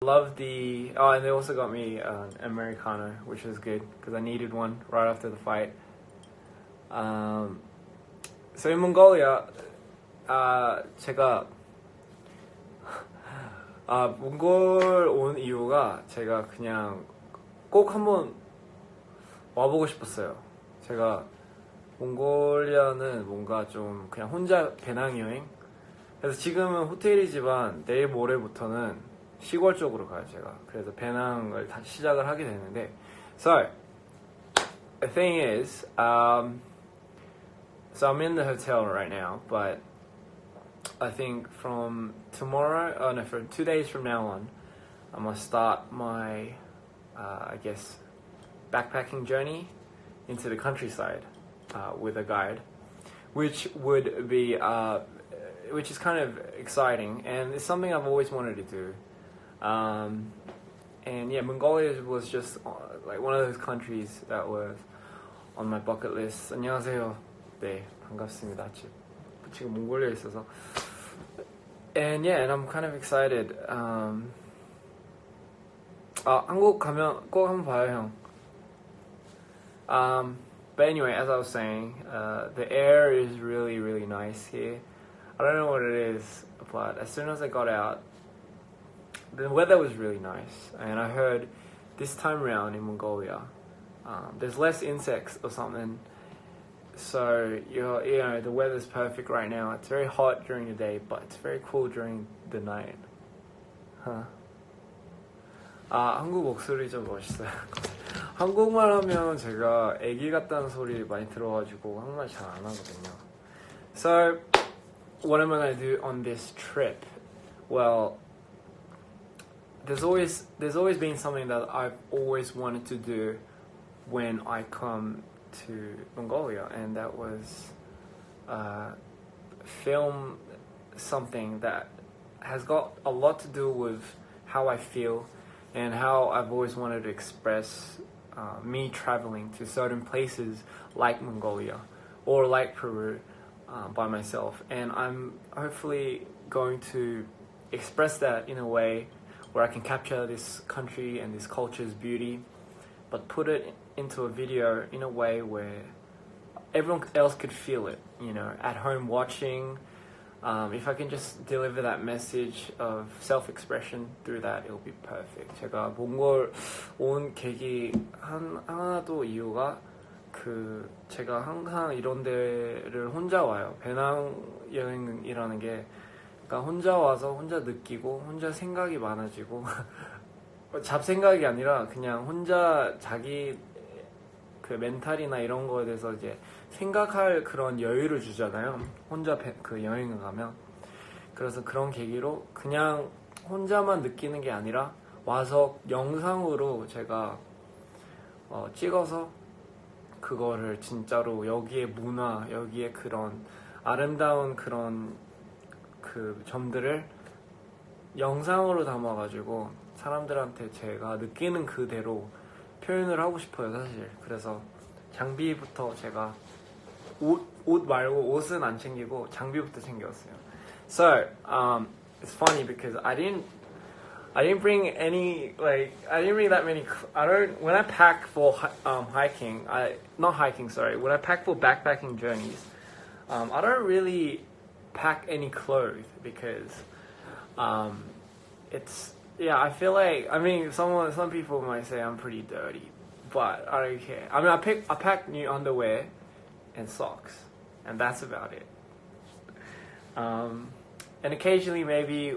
love the. Oh, and they also got me an Americano, which was good because I needed one right after the fight. So in Mongolia, 제가 몽골 온 이유가 제가 그냥 꼭 한번 와보고 싶었어요. 제가 몽골리아는 뭔가 좀 그냥 혼자 배낭여행. 그래서 지금은 호텔이지만 내일 모레부터는 시골 쪽으로 가요 제가. 그래서 배낭을 다시 시작을 하게 되는데. So the thing is, so I'm in the hotel right now, but I think from tomorrow, no, from 2 days from now on, I'm gonna start my, I guess, backpacking journey into the countryside with a guide, which would be, which is kind of exciting, and it's something I've always wanted to do. And yeah, Mongolia was just like one of those countries that was on my bucket list. 안녕하세요. 네, 반갑습니다. 지금 몽골리아에 있어서. And yeah, and I'm kind of excited. 한국 가면 꼭 한번 봐요, 형. But anyway, as I was saying, the air is really, really nice here. I don't know what it is, but as soon as I got out, the weather was really nice. And I heard this time around in Mongolia, there's less insects or something. So you know the weather's perfect right now. It's very hot during the day, but it's very cool during the night. Huh? 한국 목소리 좀 멋있어요. 한국말 하면 제가 애기 같다는 소리 많이 들어가지고 한국말 잘 안 하거든요. So what am I going to do on this trip? Well, there's always been something that I've always wanted to do when I come to Mongolia, and that was film something that has got a lot to do with how I feel and how I've always wanted to express me traveling to certain places like Mongolia or like Peru by myself, and I'm hopefully going to express that in a way where I can capture this country and this culture's beauty, but put it into a video in a way where everyone else could feel it, you know, at home watching. If I can just deliver that message of self-expression through that, it'll be perfect. 제가 몽골 온 계기 하나도 이유가 제가 항상 이런 데를 혼자 와요. 배낭 여행이라는 게 그러니까 혼자 와서 혼자 느끼고 혼자 생각이 많아지고 잡생각이 아니라 그냥 혼자 자기 그 멘탈이나 이런 거에 대해서 이제 생각할 그런 여유를 주잖아요. 혼자 그 여행을 가면. 그래서 그런 계기로 그냥 혼자만 느끼는 게 아니라 와서 영상으로 제가 찍어서 그거를 진짜로 여기의 문화, 여기의 그런 아름다운 그런 그 점들을 영상으로 담아가지고 사람들한테 제가 느끼는 그대로 표현을 하고 싶어요, 사실. 그래서 장비부터 제가 옷 말고 옷은 안 챙기고 장비부터 챙겼어요. So, it's funny because I didn't bring any, like, I didn't bring that many, when I pack for hiking, when I pack for backpacking journeys, I don't really pack any clothes because I feel like, I mean, some people might say I'm pretty dirty, but I don't care. I mean, I pack new underwear and socks, and that's about it. And occasionally maybe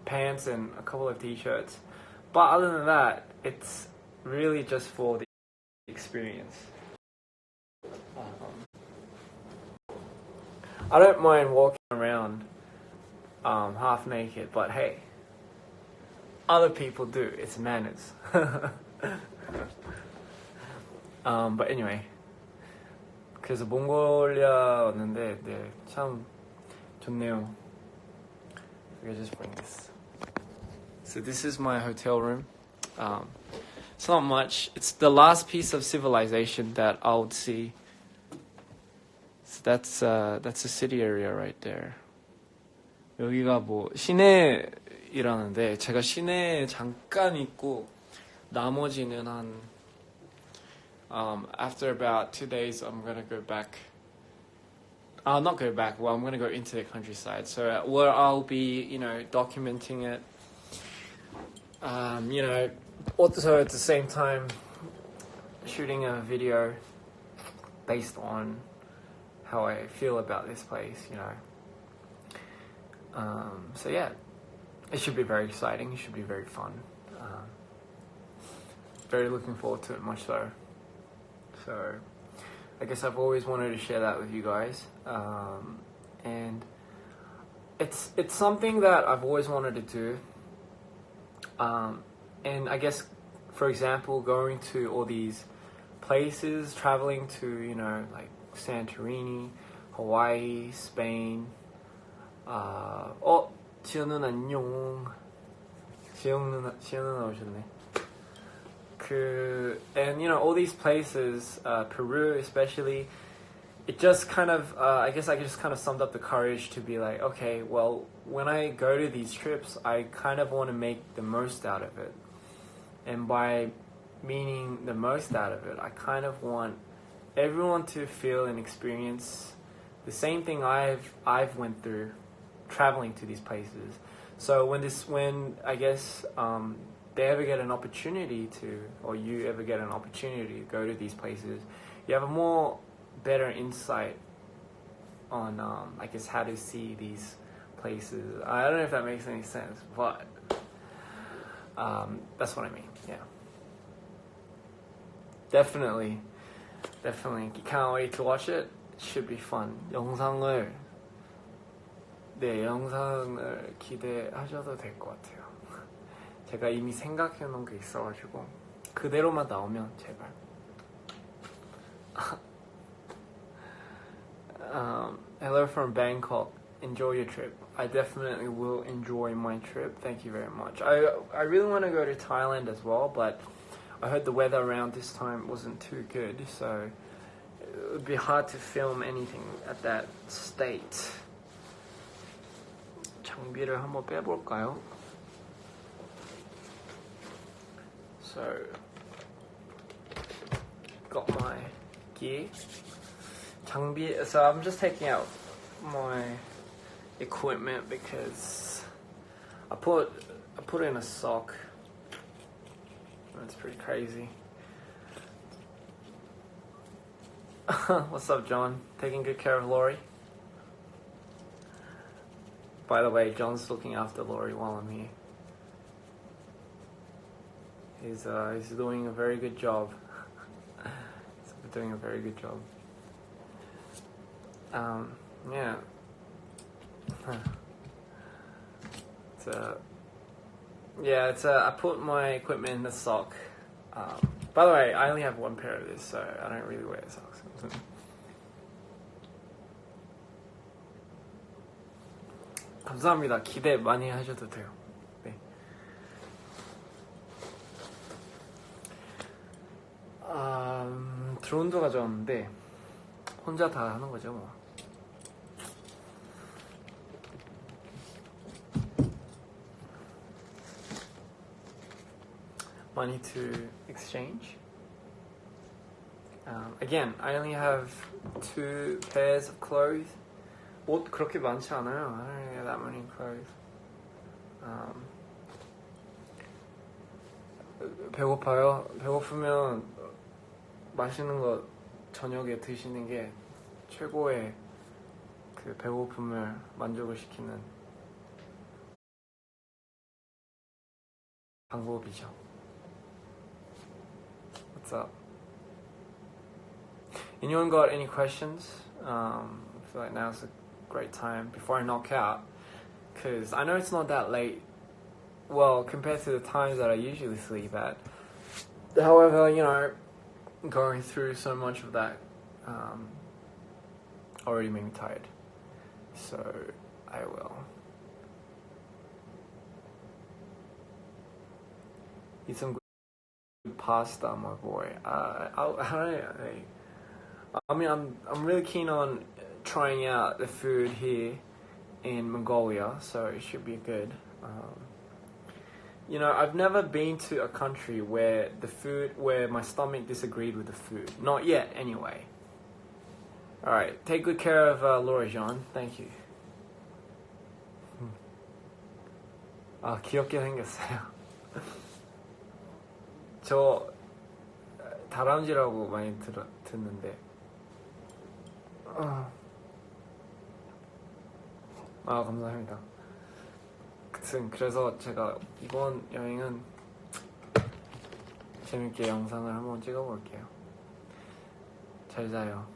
pants and a couple of t-shirts, but other than that, it's really just for the experience. I don't mind walking around half naked, but hey, other people do. It's manners. But anyway, 그래서 몽골리아 왔는데 네, 참 좋네요. I just bring this. So this is my hotel room. It's not much. It's the last piece of civilization that I would see. So that's a city area right there. 여기가 뭐 시내 이라는데 제가 시내에 잠깐 있고 나머지는 after about 2 days I'm gonna go back. I'll not go back. Well, I'm gonna go into the countryside. So where I'll be, documenting it. Also at the same time shooting a video based on how I feel about this place. So yeah, it should be very exciting. It should be very fun. Very looking forward to it, much so. So I guess I've always wanted to share that with you guys, and it's something that I've always wanted to do. And I guess, for example, going to all these places, traveling to like Santorini, Hawaii, Spain. 지연 누나 안녕. 지연 누나 오셨네. And all these places, Peru especially, it just kind of I guess I just kind of summed up the courage to be like, okay, well, when I go to these trips, I kind of want to make the most out of it. And by meaning the most out of it, I kind of want everyone to feel and experience the same thing I've went through traveling to these places. So when I guess they ever get an opportunity to, or you ever get an opportunity to go to these places, you have a more better insight on I guess how to see these places. I don't know if that makes any sense, but that's what I mean. Yeah, definitely can't wait to watch it. It should be fun. 영상을 기대하셔도 될 것 같아요. 제가 이미 생각해 놓은 게 있어가지고 그대로만 나오면 제발. Hello from Bangkok. Enjoy your trip. I definitely will enjoy my trip. Thank you very much. I really want to go to Thailand as well, but I heard the weather around this time wasn't too good, so it would be hard to film anything at that state. 장비를 한번 빼볼까요? So, got my gear. 장비. So I'm just taking out my equipment because I put in a sock. That's pretty crazy. What's up, John? Taking good care of Laurie? By the way, John's looking after Laurie while I'm here. He's doing a very good job. He's doing a very good job. Yeah. I put my equipment in the sock. By the way, I only have one pair of this, so I don't really wear socks. 감사합니다. 기대 많이 하셔도 돼요. 네. 드론도 가져왔는데 혼자 다 하는 거죠, 뭐. Money to exchange. Again, I only have 2 pairs of clothes. 옷 그렇게 많지 않아요. I don't really have that many clothes. 배고파요? 배고프면 맛있는 거 저녁에 드시는 게 최고의 그 배고픔을 만족을 시키는 방법이죠. What's up? Anyone got any questions? I feel like now's a great time before I knock out, because I know it's not that late, well, compared to the times that I usually sleep at. However, going through so much of that already made me tired, so I will eat some good pasta, my boy. I mean, I'm really keen on trying out the food here in Mongolia, so it should be good. You know, I've never been to a country where where my stomach disagreed with the food. Not yet, anyway. Alright, take good care of Laura Jean. Thank you. 아, 귀엽게 생겼어요. 저 다람쥐라고 많이 듣는데. 감사합니다. 그래서 제가 이번 여행은 재밌게 영상을 한번 찍어볼게요. 잘 자요.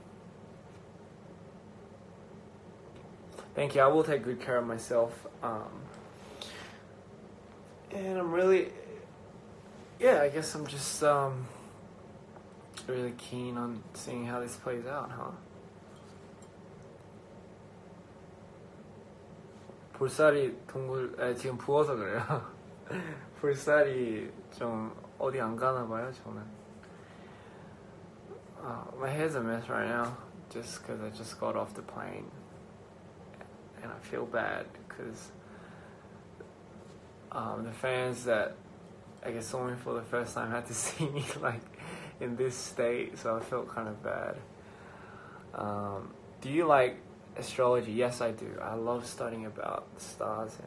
Thank you. I will take good care of myself. And I'm really, I guess I'm just really keen on seeing how this plays out, huh? 볼살이 지금 부어서 그래요. 볼살이 좀 어디 안 가나 봐요, 저는. My hair's a mess right now, just because I just got off the plane. And I feel bad because the fans that I guess saw me for the first time had to see me like in this state, so I felt kind of bad. Do you like astrology? Yes, I do. I love studying about the stars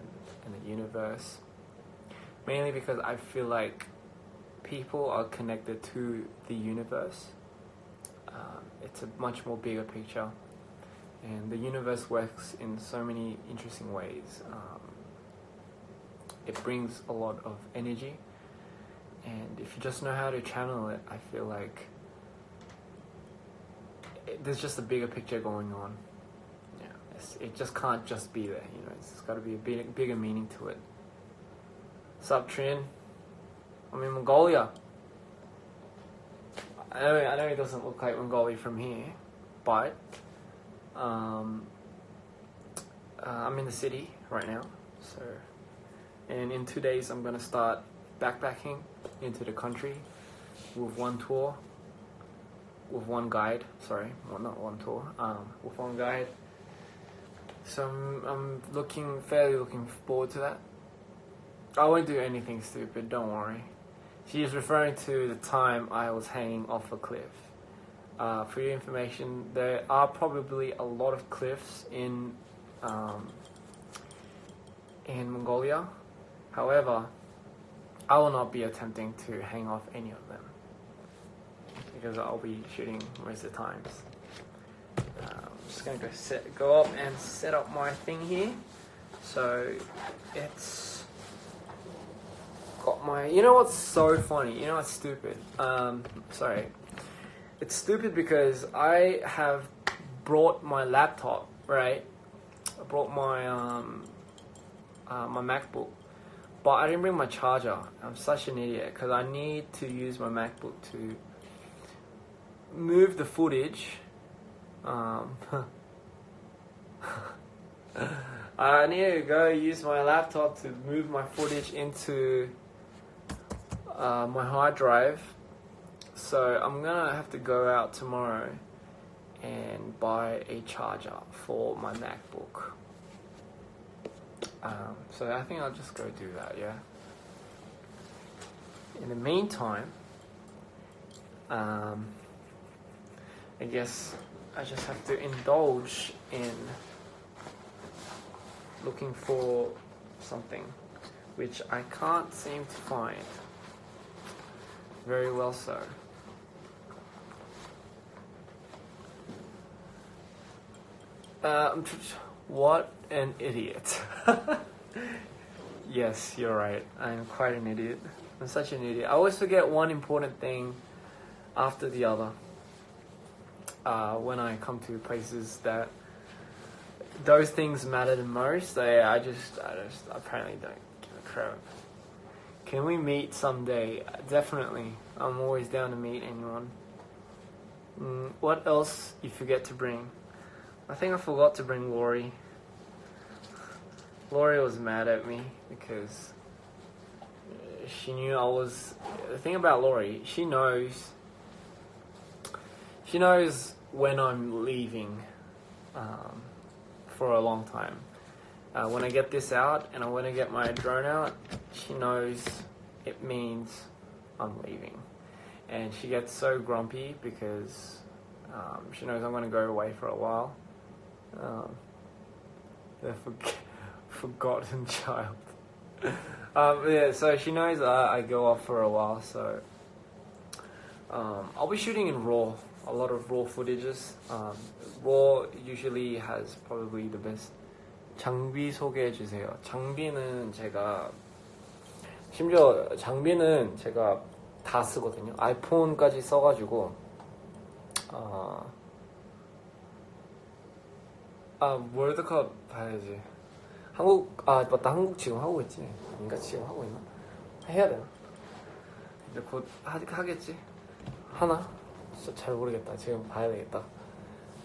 and the universe, mainly because I feel like people are connected to the universe. It's a much more bigger picture, and the universe works in so many interesting ways. It brings a lot of energy, and if you just know how to channel it, I feel like there's just a bigger picture going on. It just can't just be there, you know. It's got to be a bigger meaning to it. Sup, Trin? I'm in Mongolia. I know it doesn't look like Mongolia from here, but I'm in the city right now. So, and in 2 days I'm gonna start backpacking into the country with one tour, with one guide. Sorry, well, not one tour. With one guide. So I'm fairly looking forward to that. I won't do anything stupid, don't worry. She is referring to the time I was hanging off a cliff. For your information, there are probably a lot of cliffs in Mongolia. However, I will not be attempting to hang off any of them because I'll be shooting most of the times. Just gonna go up and set up my thing here. So it's got my. You know what's so funny? You know what's stupid? Sorry, it's stupid because I have brought my laptop. Right, I brought my my MacBook, but I didn't bring my charger. I'm such an idiot because I need to use my MacBook to move the footage. I need to go use my laptop to move my footage into my hard drive. So I'm gonna have to go out tomorrow and buy a charger for my MacBook. So I think I'll just go do that, yeah. In the meantime, I guess I just have to indulge in looking for something which I can't seem to find. Very well so. What an idiot. Yes, you're right. I'm quite an idiot. I'm such an idiot. I always forget one important thing after the other. When I come to places that those things matter the most, I just apparently don't give a crap. Can we meet someday? Definitely. I'm always down to meet anyone. What else you forget to bring? I think I forgot to bring Lori. Lori was mad at me because she knew I was... The thing about Lori, she knows when I'm leaving for a long time. When I get this out and when I get my drone out, she knows it means I'm leaving. And she gets so grumpy because she knows I'm going to go away for a while. The forgotten child. Yeah, so she knows I go off for a while, so I'll be shooting in RAW, a lot of RAW footages. RAW usually has probably the best. 장비 소개해 주세요. 장비는 심지어 장비는 제가 다 쓰거든요. 아이폰까지 써가지고 월드컵 봐야지. 맞다, 한국 지금 하고 있지. 인가 지금 하고 있나? 해야 되나? 이제 곧 하겠지? 하나? 진짜 잘 모르겠다. 지금 봐야 되겠다.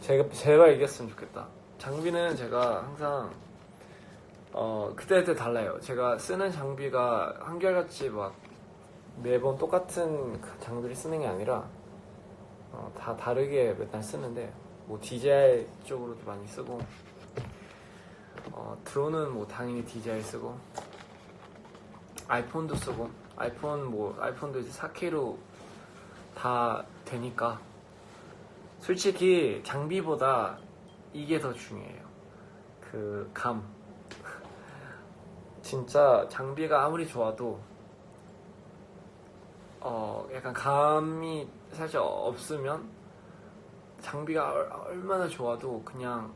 제발 이겼으면 좋겠다. 장비는 제가 항상 그때그때 달라요. 제가 쓰는 장비가 한결같이 막 매번 똑같은 장비를 쓰는 게 아니라 다 다르게 맨날 쓰는데, 뭐 DJI 쪽으로도 많이 쓰고, 드론은 뭐 당연히 DJI 쓰고, 아이폰도 쓰고, 아이폰도 이제 4K로 다 되니까 솔직히 장비보다 이게 더 중요해요. 그 감. 진짜 장비가 아무리 좋아도 약간 감이 살짝 없으면 장비가 얼마나 좋아도 그냥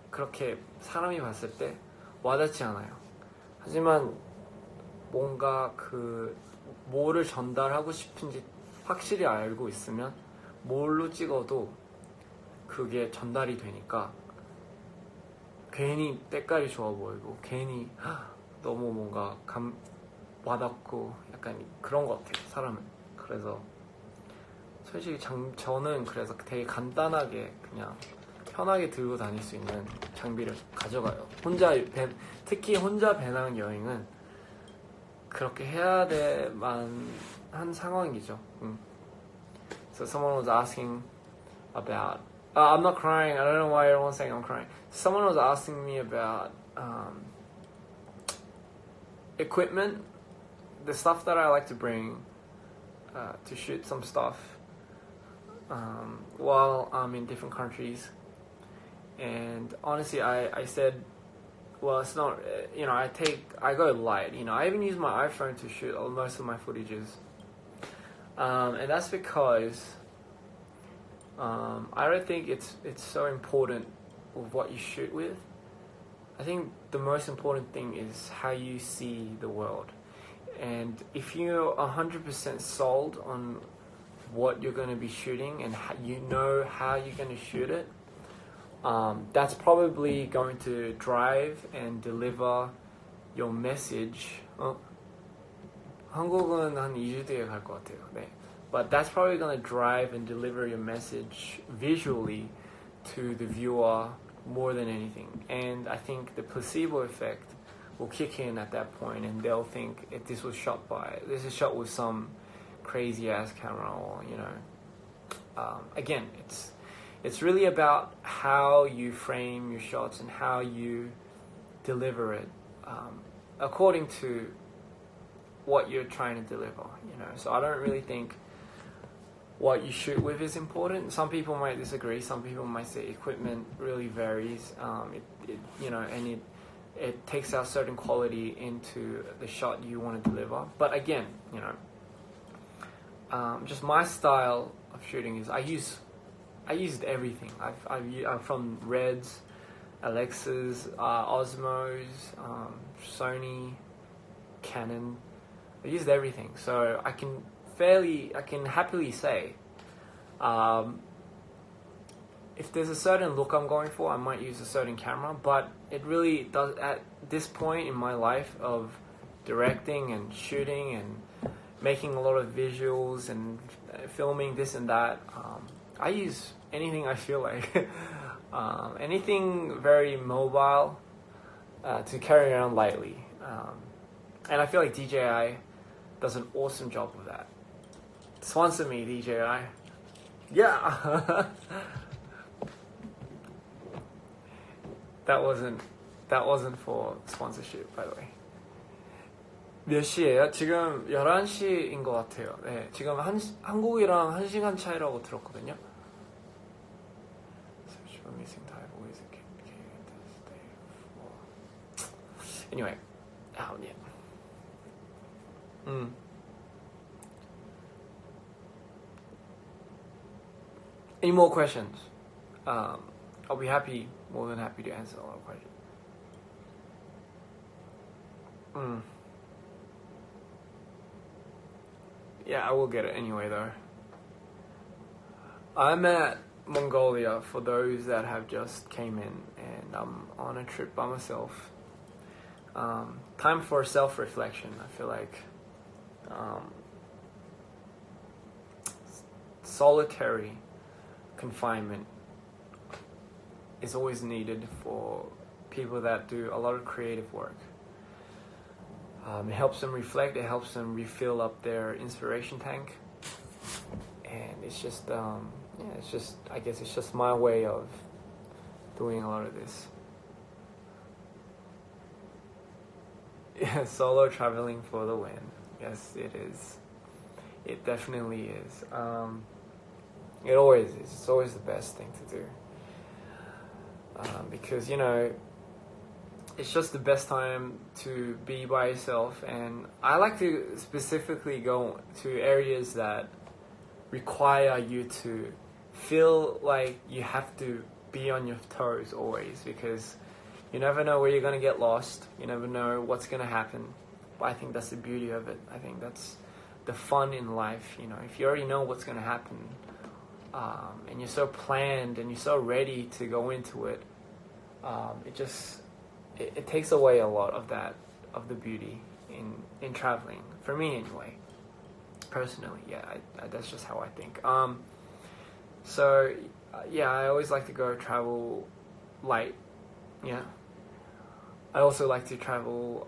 그렇게 사람이 봤을 때 와닿지 않아요. 하지만 뭔가 뭐를 전달하고 싶은지 확실히 알고 있으면 뭘로 찍어도 그게 전달이 되니까 괜히 때깔이 좋아 보이고 괜히 너무 뭔가 와닿고 약간 그런 것 같아요, 사람은. 그래서 솔직히 저는 그래서 되게 간단하게 그냥 편하게 들고 다닐 수 있는 장비를 가져가요. 특히 혼자 배낭 여행은 그렇게 해야 될만 한 상황이죠. So someone was asking about I'm not crying. I don't know why everyone's saying I'm crying. Someone was asking me about equipment, the stuff that I like to bring to shoot some stuff while I'm in different countries. And honestly, I said, well, it's not, I go light. I even use my iPhone to shoot most of my footages. And that's because I don't think it's so important with what you shoot with. I think the most important thing is how you see the world. And if you're 100% sold on what you're going to be shooting and how you're going to shoot it, that's probably going to drive and deliver your message. 한국은 한 2주 뒤에 갈 것 같아요. 네. But that's probably going to drive and deliver your message visually to the viewer more than anything. And I think the placebo effect will kick in at that point, and they'll think this is shot with some crazy ass camera, or again, it's really about how you frame your shots and how you deliver it according to what you're trying to deliver. So I don't really think what you shoot with is important. Some people might disagree. Some people might say equipment really varies. It takes out certain quality into the shot you want to deliver. But again, just my style of shooting is I used everything. I'm from Reds, Alexas, Osmos, Sony, Canon. I used everything, so I can happily say, if there's a certain look I'm going for, I might use a certain camera. But it really does, at this point in my life of directing and shooting and making a lot of visuals and filming this and that, I use anything I feel like. Anything very mobile to carry around lightly. And I feel like DJI does an awesome job with that. Sponsor me, DJI. Yeah. That wasn't for sponsorship, by the way. 몇 시예요? 지금 11시인 것 같아요. 네, 지금 한국이랑 1시간 차이라고 들었거든요. Anyway, yeah. Any more questions? I'll be more than happy to answer all the questions. Yeah, I will get it anyway though. I'm at Mongolia for those that have just came in, and I'm on a trip by myself. Time for self-reflection. I feel like solitary confinement is always needed for people that do a lot of creative work. It helps them reflect, it helps them refill up their inspiration tank, and it's just, I guess it's just my way of doing a lot of this. Yeah, solo traveling for the win. Yes, it is. It definitely is. It always is. It's always the best thing to do. Because, it's just the best time to be by yourself, and I like to specifically go to areas that require you to feel like you have to be on your toes always, because you never know where you're going to get lost, you never know what's going to happen. But I think that's the beauty of it. I think that's the fun in life. If you already know what's going to happen, and you're so planned and you're so ready to go into it, it takes away a lot of the beauty in traveling, for me anyway, personally. That's just how I think. I always like to go travel light. I also like to travel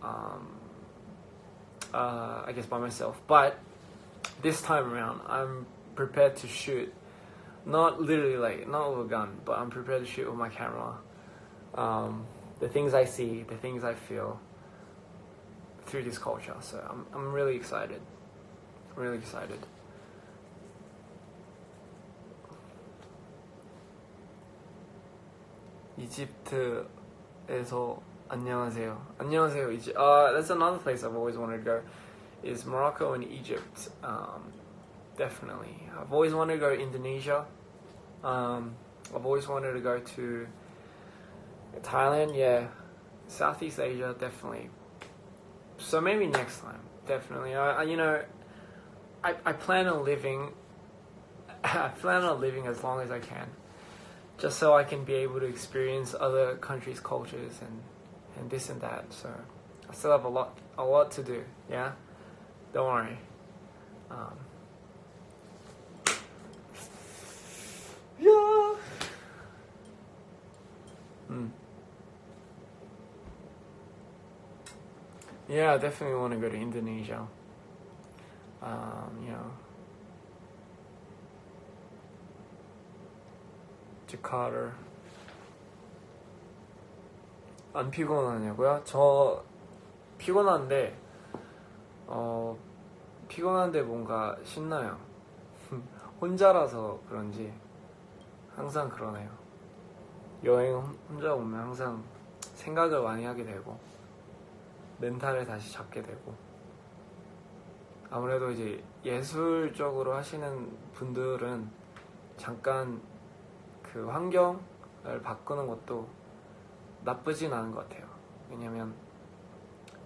I guess by myself, but this time around I'm prepared to shoot, not literally not with a gun, but I'm prepared to shoot with my camera. The things I see, the things I feel through this culture. So I'm really excited. Really excited. 이집트에서 안녕하세요. 안녕하세요, Egypt. That's another place I've always wanted to go. Is Morocco and Egypt. Definitely. I've always wanted to go to Indonesia. I've always wanted to go to Thailand, yeah. Southeast Asia, definitely. So maybe next time, definitely. I plan on living. I plan on living as long as I can, just so I can be able to experience other countries' cultures and this and that. So I still have a lot to do. Yeah, don't worry. Yeah. Yeah, I definitely want to go to Indonesia. Jakarta. 안 피곤하냐고요? 저 피곤한데 뭔가 신나요. 혼자라서 그런지 항상 그러네요. 여행 혼자 오면 항상 생각을 많이 하게 되고 멘탈을 다시 잡게 되고, 아무래도 이제 예술적으로 하시는 분들은 잠깐 그 환경을 바꾸는 것도 나쁘진 않은 것 같아요. 왜냐면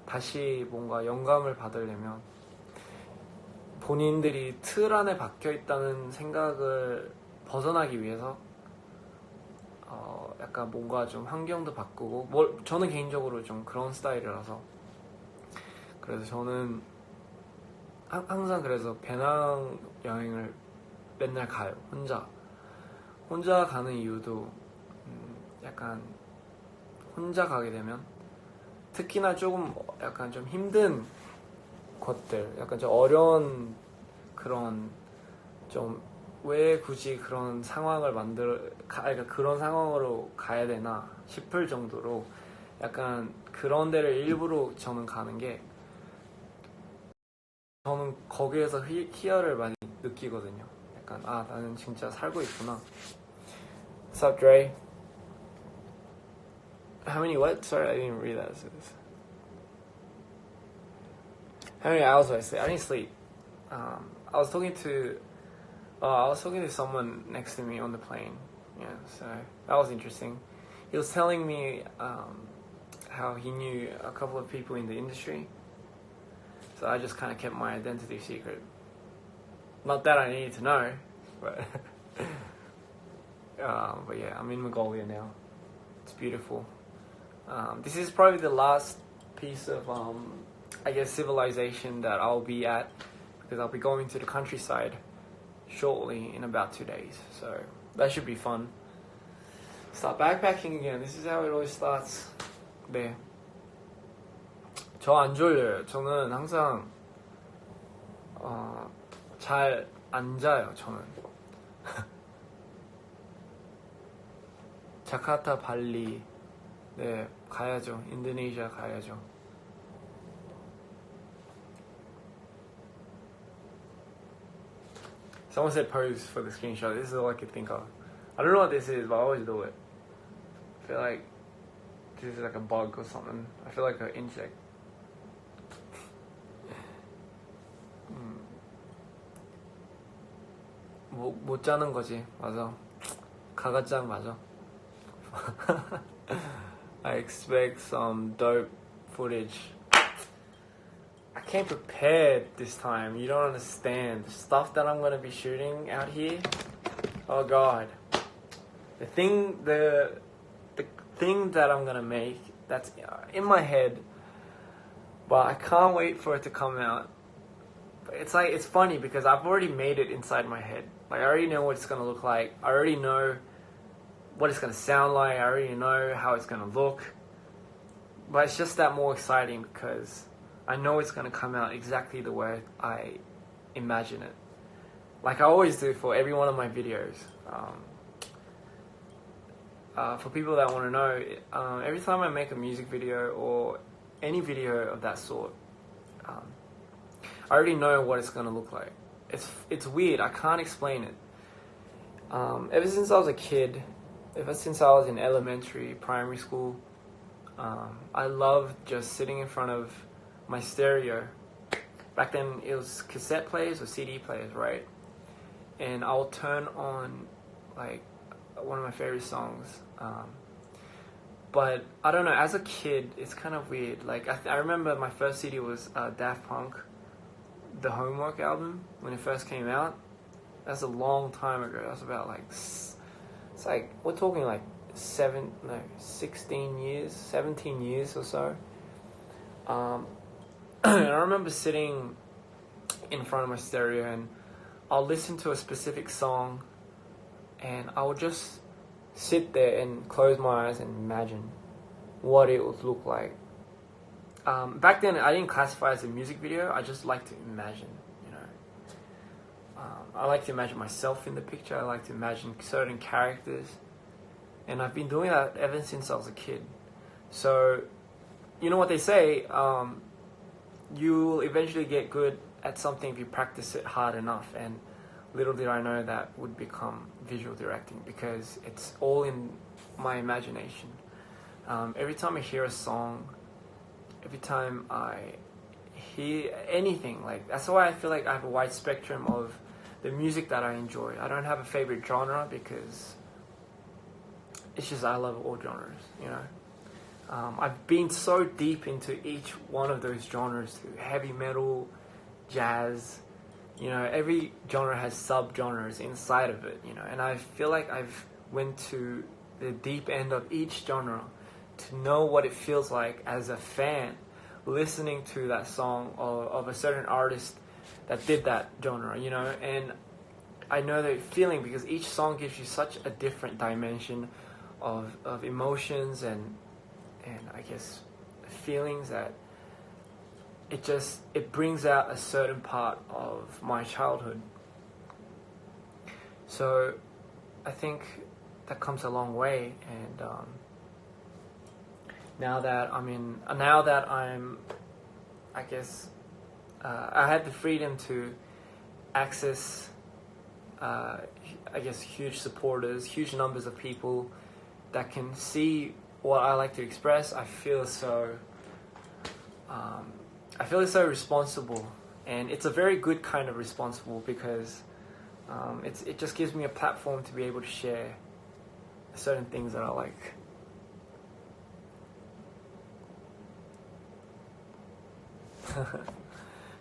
다시 뭔가 영감을 받으려면 본인들이 틀 안에 박혀 있다는 생각을 벗어나기 위해서 약간 뭔가 좀 환경도 바꾸고, 저는 개인적으로 좀 그런 스타일이라서, 그래서 저는 항상 그래서 배낭 여행을 맨날 가요. 혼자 가는 이유도 약간 혼자 가게 되면 특히나 조금 약간 좀 힘든 것들, 약간 좀 어려운 그런 좀 왜 굳이 그런 상황을 그러니까 그런 상황으로 가야 되나 싶을 정도로 약간 그런 데를 일부러 저는 가는 게 저는 거기에서 희열을 많이 느끼거든요. 약간 아 나는 진짜 살고 있구나. What's up, Dre? How many what? Sorry, I didn't read that. How many hours do I sleep? I didn't sleep. I was talking to someone next to me on the plane. Yeah, so that was interesting. He was telling me how he knew a couple of people in the industry. So I just kind of kept my identity secret. Not that I needed to know, but but yeah, I'm in Mongolia now. It's beautiful. This is probably the last piece of I guess civilization that I'll be at, because I'll be going to the countryside shortly in about 2 days. So that should be fun. Start backpacking again. This is how it always starts. 네. 저 안 졸려요. 저는 항상 잘 안 자요. 저는. 자카르타, 발리. 네, 가야죠. 인도네시아 가야죠. Someone said pose for the screenshot. This is all I could think of. I don't know what this is, but I always do it. I feel like this is like a bug or something. I feel like an insect. 못 자는 거지. 맞아. 가가짱 맞아. I expect some dope footage. I came prepared this time. You don't understand. The stuff that I'm going to be shooting out here. Oh god. The thing that I'm going to make, that's in my head. But I can't wait for it to come out. It's funny because I've already made it inside my head. Like I already know what it's going to look like. I already know what it's going to sound like. I already know how it's going to look. But it's just that more exciting because I know it's going to come out exactly the way I imagine it. Like I always do for every one of my videos. For people that want to know, every time I make a music video or any video of that sort, I already know what it's going to look like. It's weird. I can't explain it. Ever since I was a kid, ever since I was in elementary, primary school, I loved just sitting in front of my stereo. Back then it was cassette players or CD players, right? And I'll turn on like one of my favorite songs. But I don't know, as a kid, it's kind of weird. Like I remember my first CD was Daft Punk, the Homework album, when it first came out. That's a long time ago. That's about like, it's like, we're talking like 17 years or so. And I remember sitting in front of my stereo and I'll listen to a specific song and I would just sit there and close my eyes and imagine what it would look like. Back then I didn't classify it as a music video. I just like to imagine, you know. I like to imagine myself in the picture. I like to imagine certain characters. And I've been doing that ever since I was a kid. So, you know what they say, you will eventually get good at something if you practice it hard enough. And little did I know that would become visual directing, because it's all in my imagination. Every time I hear a song, every time I hear anything, like that's why I feel like I have a wide spectrum of the music that I enjoy. I don't have a favorite genre because it's just I love all genres, you know. I've been so deep into each one of those genres, to heavy metal, jazz, you know, every genre has sub-genres inside of it, you know, and I feel like I've went to the deep end of each genre to know what it feels like as a fan listening to that song of a certain artist that did that genre, you know. And I know that feeling because each song gives you such a different dimension of emotions and I guess feelings that it brings out a certain part of my childhood. So I think that comes a long way. And now that I'm I guess I had the freedom to access, I guess, huge supporters, huge numbers of people that can see what I like to express. I feel so responsible, and it's a very good kind of responsible because it just gives me a platform to be able to share certain things that I like.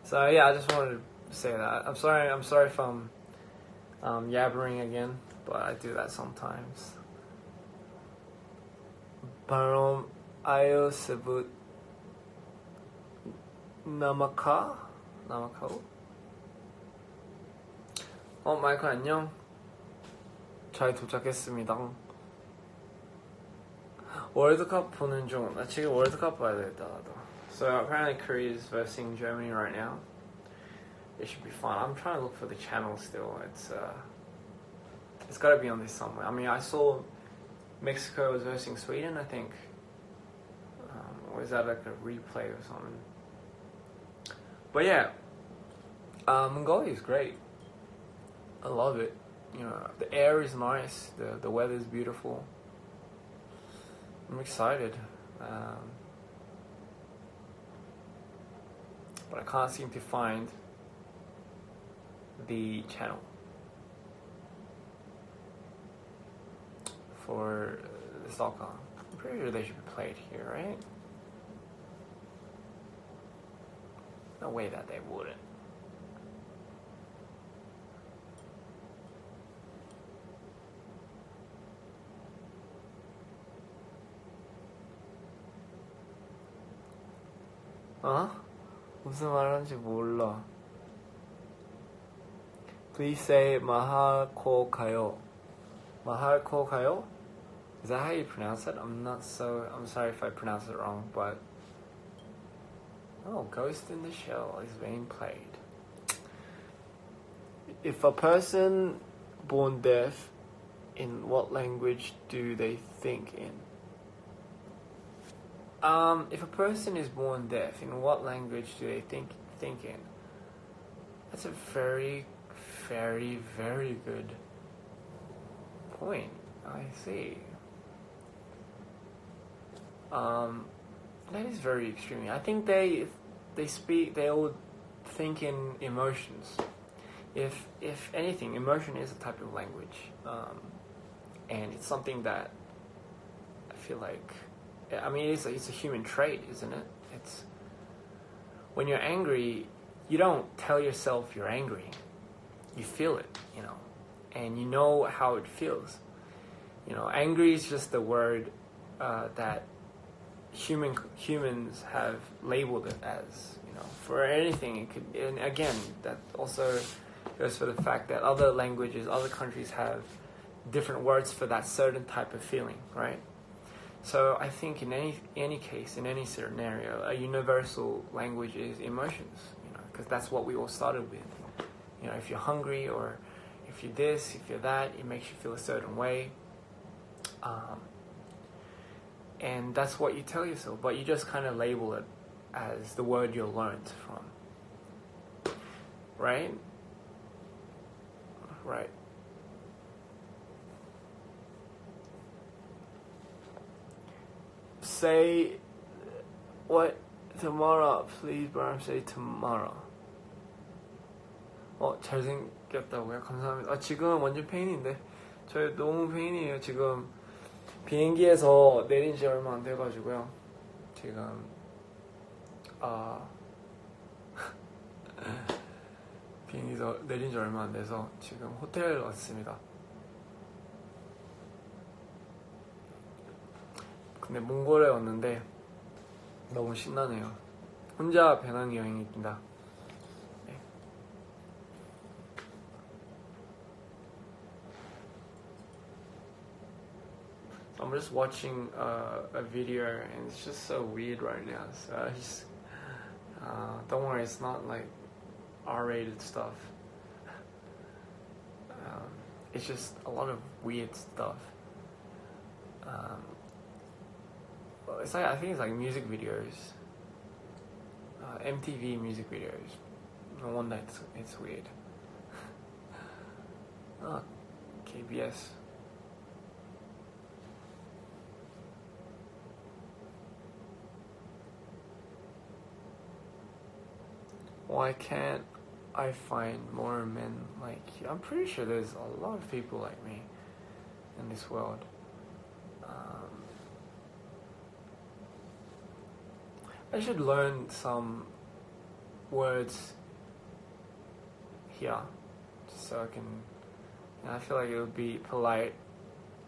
So yeah, I just wanted to say that. I'm sorry if I'm yabbering again, but I do that sometimes. 바람 아요 sebut 나마카오? 마이클 안녕. 잘 도착했습니다. 월드컵 보는 중. 나 지금 월드컵 봐야 되겠다 나도. So apparently Korea is versing Germany right now. It should be fun. I'm trying to look for the channel still. It's got to be on this somewhere. I mean, I saw Mexico was versing Sweden, I think. Or is that like a replay or something? But yeah, Mongolia is great. I love it. You know, the air is nice. The weather is beautiful. I'm excited. But I can't seem to find the channel for the soccer. I'm pretty sure they should be played here, right? No way that they wouldn't. 무슨 말하는지 몰라. Please say mahal kayo. Mahal kayo? Is that how you pronounce it? I'm sorry if I pronounce it wrong, but Ghost in the Shell is being played. If a person born deaf, in what language do they think in? If a person is born deaf, in what language do they think in? That's a very, very, very good point. I see. That is very extreme. I think they all think in emotions. If anything, emotion is a type of language, and it's something that I feel like. I mean, it's a human trait, isn't it? It's when you're angry, you don't tell yourself you're angry. You feel it, you know, and you know how it feels. You know, angry is just the word that humans have labeled it as. You know, for anything it could. And again, that also goes for the fact that other languages, other countries have different words for that certain type of feeling, right? So I think in any case, in any scenario, a universal language is emotions, you know, because that's what we all started with. You know, if you're hungry or if you're this, if you're that, it makes you feel a certain way. And that's what you tell yourself, but you just kind of label it as the word you learned from. Right? Right. Say what tomorrow, please, Bram. Say tomorrow. 잘생겼다고요? 감사합니다. 지금 완전 페인인데. 저 너무 페인이에요. 지금 비행기에서 내린 지 얼마 안 돼가지고요. 지금 비행기에서 내린 지 얼마 안 돼서 지금 호텔 왔습니다. 근데 몽골에 왔는데 너무 신나네요. 혼자 배낭여행입니다. 네. I'm just watching a video and it's just so weird right now. So I just don't worry, it's not like R-rated stuff. It's just a lot of weird stuff. It's like, I think it's like music videos, MTV music videos. No wonder it's weird. Oh, KBS. Why can't I find more men like you? I'm pretty sure there's a lot of people like me in this world. I should learn some words here, just so I can. I feel like it would be polite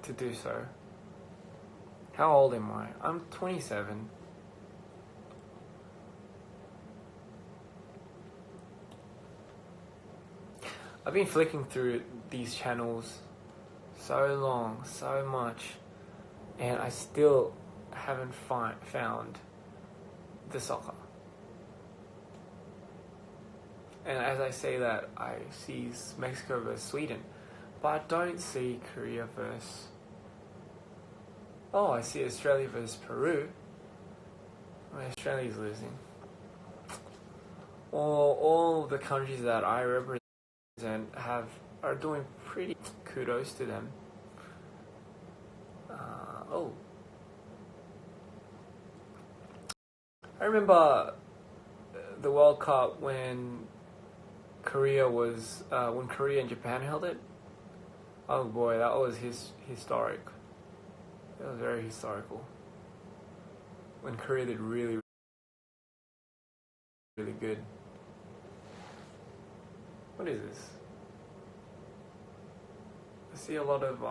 to do so. How old am I? I'm 27. I've been flicking through these channels so long, so much, and I still haven't found the soccer. And as I say that, I see Mexico versus Sweden, but I don't see Korea versus... Oh, I see Australia versus Peru. Well, Australia's losing. All the countries that I represent are doing pretty. Kudos to them. I remember the World Cup when Korea and Japan held it. Oh boy, that was historic. That was very historical. When Korea did really, really good. What is this? I see a lot of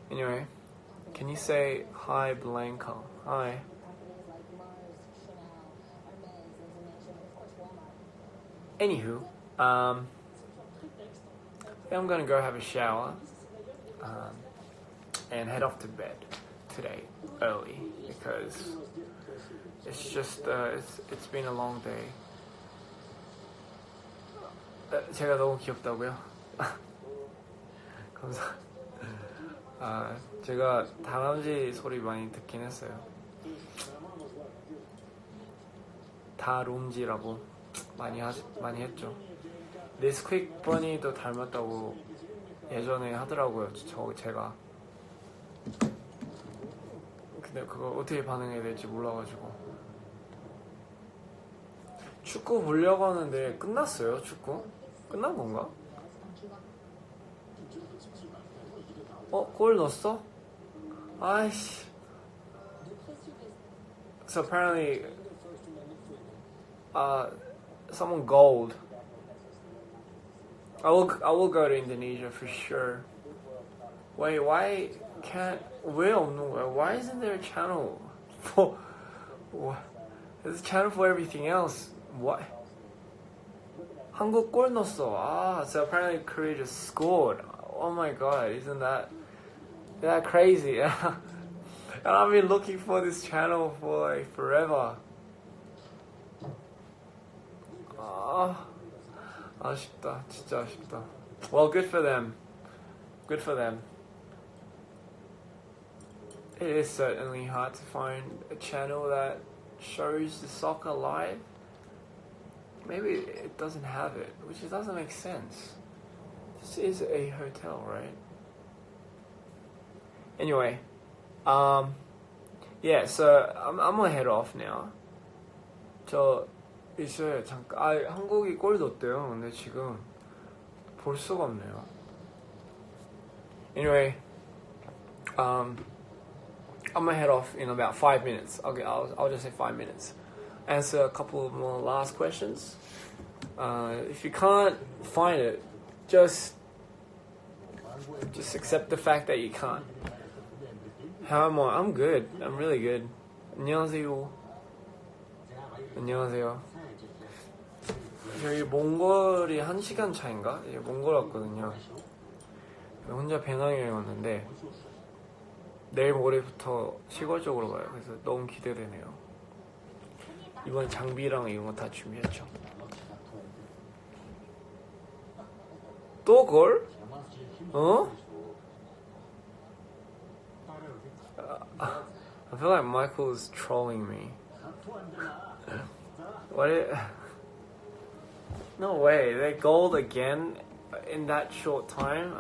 Anyway, can you say hi, Blanca? Hi. Anywho, I'm gonna go have a shower and head off to bed today early because it's just it's been a long day. 제가 너무 귀엽다고요? 감사합니다. 제가 다람쥐 소리 많이 듣긴 했어요. 다람쥐라고 많이 했죠. 네스퀵 버니도 닮았다고 예전에 하더라고요. 제가. 근데 그거 어떻게 반응해야 될지 몰라가지고. 축구 보려고 하는데 끝났어요. 축구? 끝난 건가? 골 넣었어? 아이씨. So apparently, someone gold. I will go to Indonesia for sure. Wait, why can't why isn't there a channel for what? There's a channel for everything else. What? 한국 골 넣었어. So apparently Korea just scored. Oh my god, isn't that crazy? And I've been looking for this channel for like forever. 아쉽다, 진짜 아쉽다. Well, good for them. Good for them. It is certainly hard to find a channel that shows the soccer live. Maybe it doesn't have it, which doesn't make sense. This is a hotel, right? Anyway, yeah, so I'm gonna head off now. 저 있어요. 잠깐. 한국이 골 넣었대요. 근데 지금 볼 수가 없네요. Anyway, I'm gonna head off in about 5 minutes. Okay, I'll just say 5 minutes. Answer a couple more last questions. If you can't find it, just accept the fact that you can't. How am I? I'm good. I'm really good. 안녕하세요. 안녕하세요. 저희 몽골이 1시간 차인가? 몽골 왔거든요. 혼자 배낭여행 왔는데 내일 모레부터 시골 쪽으로 가요. 그래서 너무 기대되네요. 이번에 장비랑 이런 거 다 준비했죠. 또 골? 어? I feel like Michael's trolling me. What? No way. They gold again in that short time?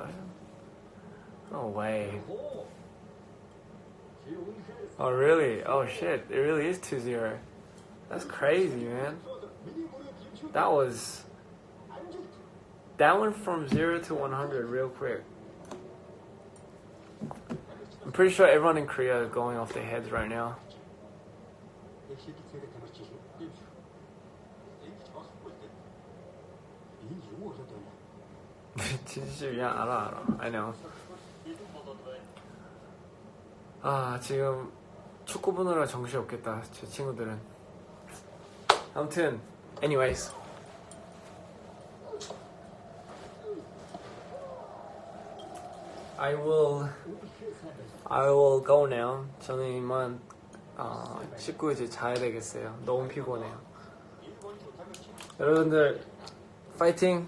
No way. Oh really? Oh shit. It really is 2-0. That's crazy, man. That went from 0 to 100 real quick. I'm pretty sure everyone in Korea is going off their heads right now. 진심이야? 알아. I know. 지금 축구 보느라 정신이 없겠다, 제 친구들은. 아무튼, anyways. I will go now. 저는 이만 씻고 이제 자야 되겠어요. 너무 피곤해요. 여러분들 파이팅!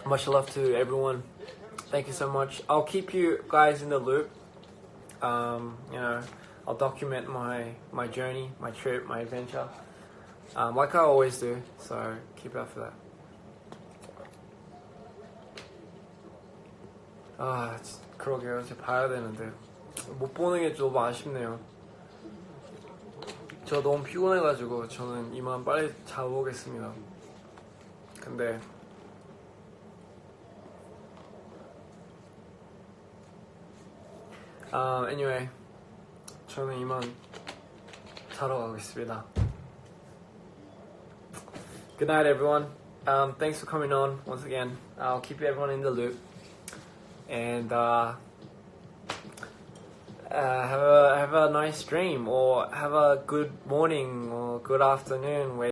Much love to everyone. Thank you so much. I'll keep you guys in the loop. I'll document my journey, my trip, my adventure, like I always do. So keep out for that. 그러게요. 이제 봐야 되는데 못 보는 게 좀 아쉽네요. 저 너무 피곤해가지고 저는 이만 빨리 자보겠습니다. 근데 anyway, 저는 이만 자러 가겠습니다. Good night, everyone. Thanks for coming on once again. I'll keep everyone in the loop. And have a nice dream, or have a good morning or good afternoon.